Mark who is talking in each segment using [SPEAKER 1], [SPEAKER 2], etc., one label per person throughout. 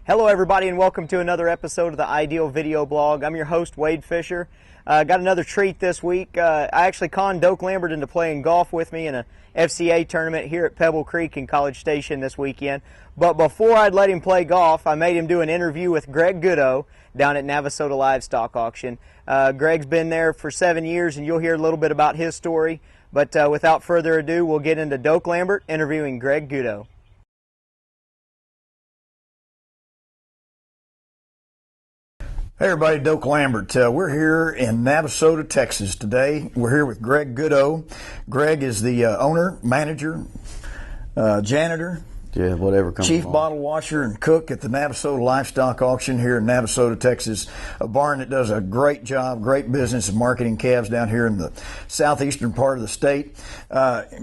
[SPEAKER 1] Hello everybody and welcome to another episode of the Ideal Video Blog. I'm your host Wade Fisher. Got another treat this week. I actually conned Doak Lambert into playing golf with me in a FCA tournament here at Pebble Creek in College Station this weekend. But before I'd let him play golf, I made him do an interview with Greg Goudeau down at Navasota Livestock Auction. Greg's been there for 7 years and you'll hear a little bit about his story. But without further ado, we'll get into Doak Lambert interviewing Greg Goudeau.
[SPEAKER 2] Hey everybody, Doak Lambert. We're here in Navasota, Texas today. We're here with Greg Goudeau. Greg is the owner, manager, janitor,
[SPEAKER 3] whatever comes
[SPEAKER 2] chief
[SPEAKER 3] along.
[SPEAKER 2] Bottle washer and cook at the Navasota Livestock Auction here in Navasota, Texas. A barn that does a great job, great business of marketing calves down here in the southeastern part of the state.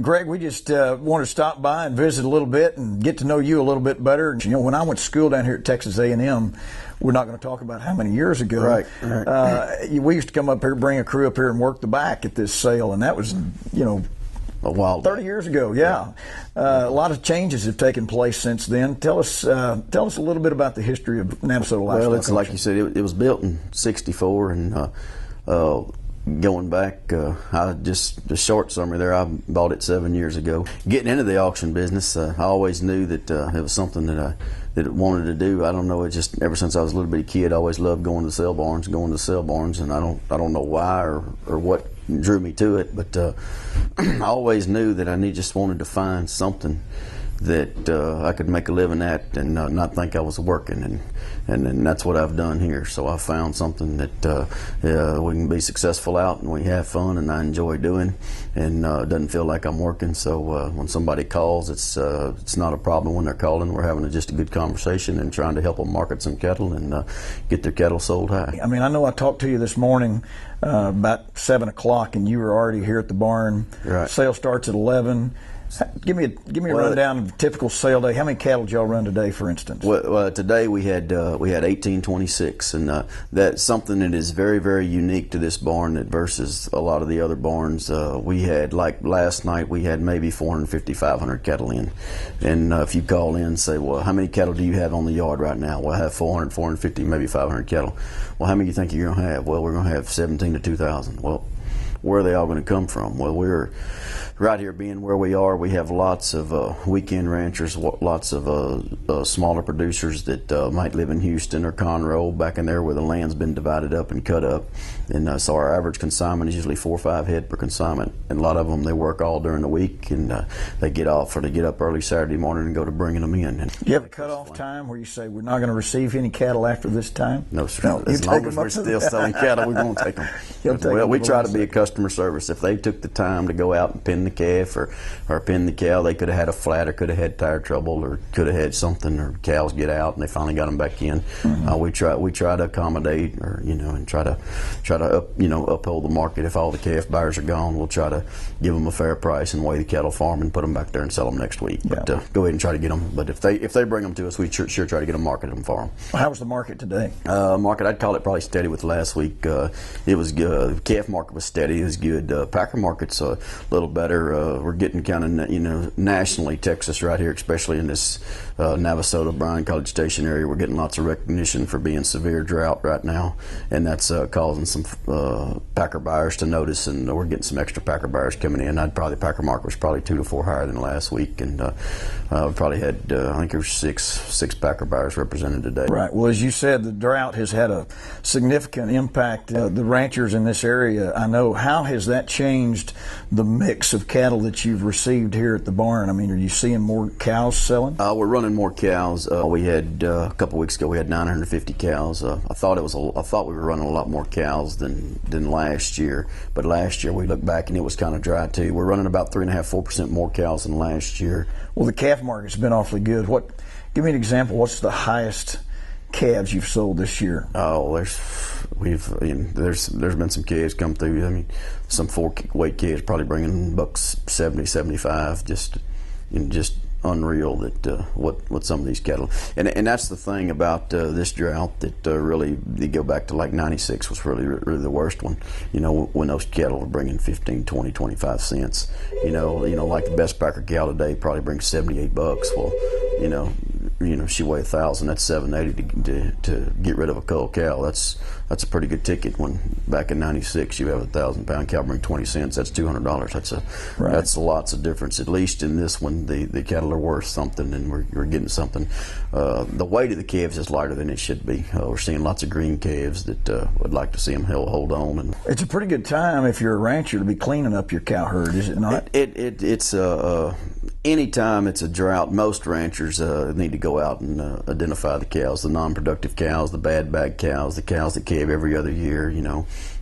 [SPEAKER 2] Greg, we just want to stop by and visit a little bit and get to know you a little bit better. You know, when I went to school down here at Texas A&M, we're not going to talk about how many years ago.
[SPEAKER 3] Right.
[SPEAKER 2] We used to come up here, bring a crew up here and work the back at this sale, and that was, you know,
[SPEAKER 3] a while
[SPEAKER 2] 30 years ago. Yeah. A lot of changes have taken place since then. Tell us a little bit about the history of Navasota Livestock.
[SPEAKER 3] Well, it's like you said, it was built in '64, and going back, the short summary there, I bought it 7 years ago. Getting into the auction business, I always knew that it was something that I wanted to do. I don't know, it just ever since I was a little bitty kid, I always loved going to sale barns, and I don't know why or what drew me to it, but I always knew that I just wanted to find something that I could make a living at and not think I was working, and that's what I've done here. So I found something that we can be successful out and we have fun and I enjoy doing, and it doesn't feel like I'm working. So when somebody calls, it's not a problem when they're calling. We're having just a good conversation and trying to help them market some cattle and get their cattle sold high.
[SPEAKER 2] I mean, I know I talked to you this morning about 7 o'clock and you were already here at the barn.
[SPEAKER 3] Right.
[SPEAKER 2] Sale starts at 11. Give me a rundown of a typical sale day. How many cattle did y'all run today, for instance?
[SPEAKER 3] Well, today we had 1826, and that's something that is very, very unique to this barn that versus a lot of the other barns. We had, like last night, we had maybe 450, 500 cattle in, and if you call in and say, well, how many cattle do you have on the yard right now? Well, I have 400, 450, maybe 500 cattle. Well, how many do you think you're going to have? Well, we're going to have 17 to 2,000. Well, where are they all going to come from? Well, we're right here being where we are. We have lots of weekend ranchers, lots of smaller producers that might live in Houston or Conroe, back in there where the land's been divided up and cut up. And so our average consignment is usually 4 or 5 head per consignment. And a lot of them, they work all during the week, and they get off or they get up early Saturday morning and go to bringing them in. And
[SPEAKER 2] do you have a cutoff time where you say we're not going to receive any cattle after this time?
[SPEAKER 3] No, sir. No, as long as we're still selling cattle, we're going to take them. Well, we try to be a customer service. If they took the time to go out and pin the calf or pin the cow, they could have had a flat or could have had tire trouble or could have had something, or cows get out and they finally got them back in. Mm-hmm. We try to accommodate, or and try to uphold the market. If all the calf buyers are gone, we'll try to give them a fair price and weigh the cattle farm and put them back there and sell them next week. Yeah. But go ahead and try to get them. But if they bring them to us, we sure try to get them marketed them for them.
[SPEAKER 2] How was the market today?
[SPEAKER 3] Market, I'd call it probably steady with last week. It was good. Calf market was steady. It was good. Packer market's a little better. We're getting kind of nationally, Texas right here, especially in this Navasota, Bryan, College Station area. We're getting lots of recognition for being severe drought right now, and that's causing some packer buyers to notice, and we're getting some extra packer buyers coming in. Packer market was probably 2 to 4 higher than last week, and we probably had I think there were six packer buyers represented today.
[SPEAKER 2] Right. Well, as you said, the drought has had a significant impact. The ranchers in this area, I know. How has that changed the mix of cattle that you've received here at the barn? I mean, are you seeing more cows selling?
[SPEAKER 3] We're running more cows. We had a couple weeks ago. We had 950 cows. I thought we were running a lot more cows than last year. But last year we looked back and it was kind of dry too. We're running about 3.5–4% more cows than last year.
[SPEAKER 2] Well, the calf market's been awfully good. Give me an example. What's the highest calves you've sold this year?
[SPEAKER 3] Oh, there's been some calves come through. I mean, some 4-weight calves probably bringing bucks 70, 75. Just unreal that what some of these cattle, and that's the thing about this drought that really, they go back to like 96 was really the worst one. When those cattle are bringing 15, 20, 25 cents. Like the best packer cow today probably brings 78 bucks. Well, she weighed 1,000. That's $780 to get rid of a cull cow. That's a pretty good ticket. When back in '96 you have a 1,000-pound cow bring 20 cents. That's $200. That's lots of difference. At least in this one, the cattle are worth something, and we're getting something. The weight of the calves is lighter than it should be. We're seeing lots of green calves that would like to see them hold on. And
[SPEAKER 2] it's a pretty good time if you're a rancher to be cleaning up your cow herd, is it not?
[SPEAKER 3] It's anytime it's a drought, most ranchers need to go out and identify the cows, the non-productive cows, the bad bag cows, the cows that calve every other year,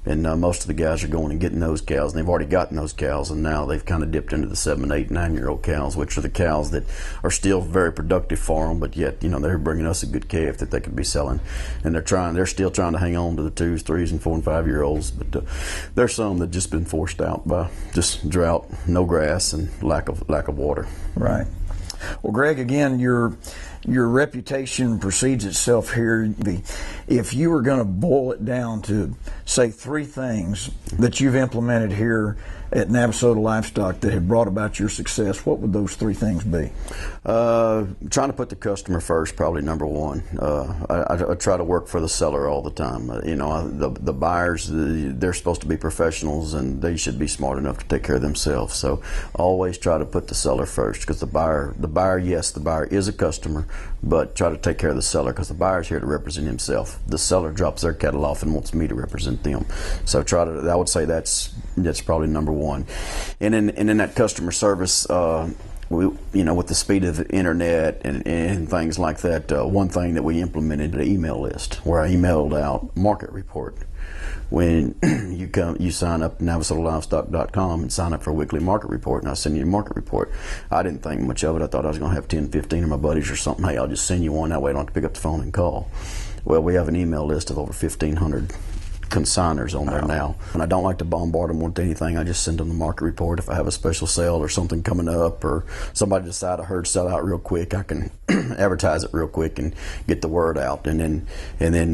[SPEAKER 3] and most of the guys are going and getting those cows, and they've already gotten those cows, and now they've kind of dipped into the 7, 8, 9-year-old cows, which are the cows that are still very productive for them, but yet they're bringing us a good calf that they could be selling, and they're still trying to hang on to the 2s, 3s, and 4 and 5-year-olds, but there's some that just been forced out by just drought, no grass, and lack of water.
[SPEAKER 2] Right. Well, Greg, again, your reputation precedes itself here. If you were going to boil it down to, say, 3 things that you've implemented here at Navasota Livestock that have brought about your success, what would those 3 things be?
[SPEAKER 3] Trying to put the customer first, probably number one. I try to work for the seller all the time. The buyers, they're supposed to be professionals, and they should be smart enough to take care of themselves. So always try to put the seller first, because the buyer, yes, the buyer is a customer, but try to take care of the seller, because the buyer's here to represent himself. The seller drops their cattle off and wants me to represent them. So I would say that's probably number one. And in that customer service, with the speed of the internet and things like that, one thing that we implemented, an email list where I emailed out market report. When you sign up NavasotaLivestock.com and sign up for a weekly market report, and I send you a market report. I didn't think much of it. I thought I was going to have 10, 15 of my buddies or something. Hey, I'll just send you one. That way I don't have to pick up the phone and call. Well, we have an email list of over 1,500 consigners on there now, and I don't like to bombard them with anything. I just send them the market report. If I have a special sale or something coming up, or somebody decide a herd sell out real quick, I can advertise it real quick and get the word out. And then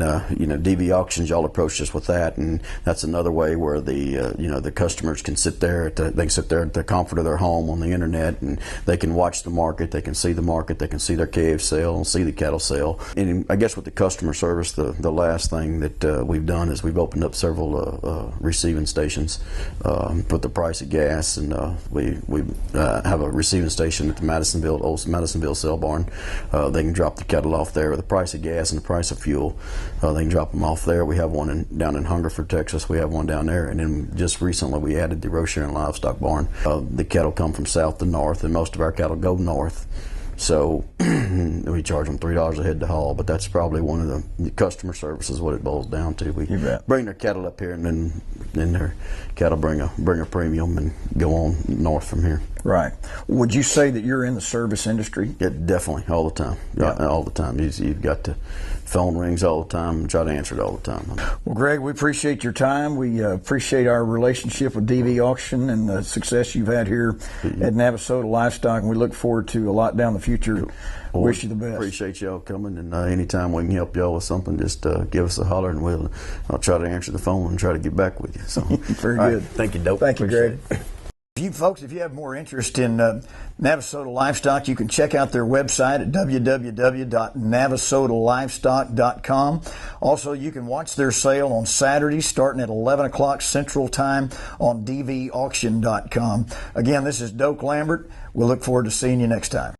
[SPEAKER 3] DV auctions, y'all approached us with that, and that's another way where the customers can sit there at the comfort of their home on the internet, and they can watch the market, they can see the market, they can see their calves sell and see the cattle sell. And I guess with the customer service, the last thing that we've done is we've opened up several receiving stations for the price of gas, and we have a receiving station at the old Madisonville sale barn. They can drop the cattle off there with the price of gas and the price of fuel. They can drop them off there. We have one down in Hungerford, Texas. We have one down there, and then just recently we added the Rocher and Livestock barn. The cattle come from south to north, and most of our cattle go north. So we charge them $3 a head to haul, but that's probably one of the customer services, what it boils down to. We bring their cattle up here, and then their cattle bring a premium and go on north from here.
[SPEAKER 2] Right. Would you say that you're in the service industry?
[SPEAKER 3] Yeah, definitely, all the time. Yeah. All the time. You've got to phone rings all the time and try to answer it all the time.
[SPEAKER 2] Well, Greg, we appreciate your time. We appreciate our relationship with DV Auction and the success you've had here at Navasota Livestock, and we look forward to a lot down the future. Well, wish you the best.
[SPEAKER 3] Appreciate y'all coming, and anytime we can help y'all with something, just give us a holler, and I'll try to answer the phone and try to get back with you. So
[SPEAKER 2] very good.
[SPEAKER 3] Right. Thank you, Doak.
[SPEAKER 2] Thank you, Greg. If you have more interest in Navasota Livestock, you can check out their website at www.navasotalivestock.com. Also, you can watch their sale on Saturdays starting at 11 o'clock Central Time on dvauction.com. Again, this is Doak Lambert. We'll look forward to seeing you next time.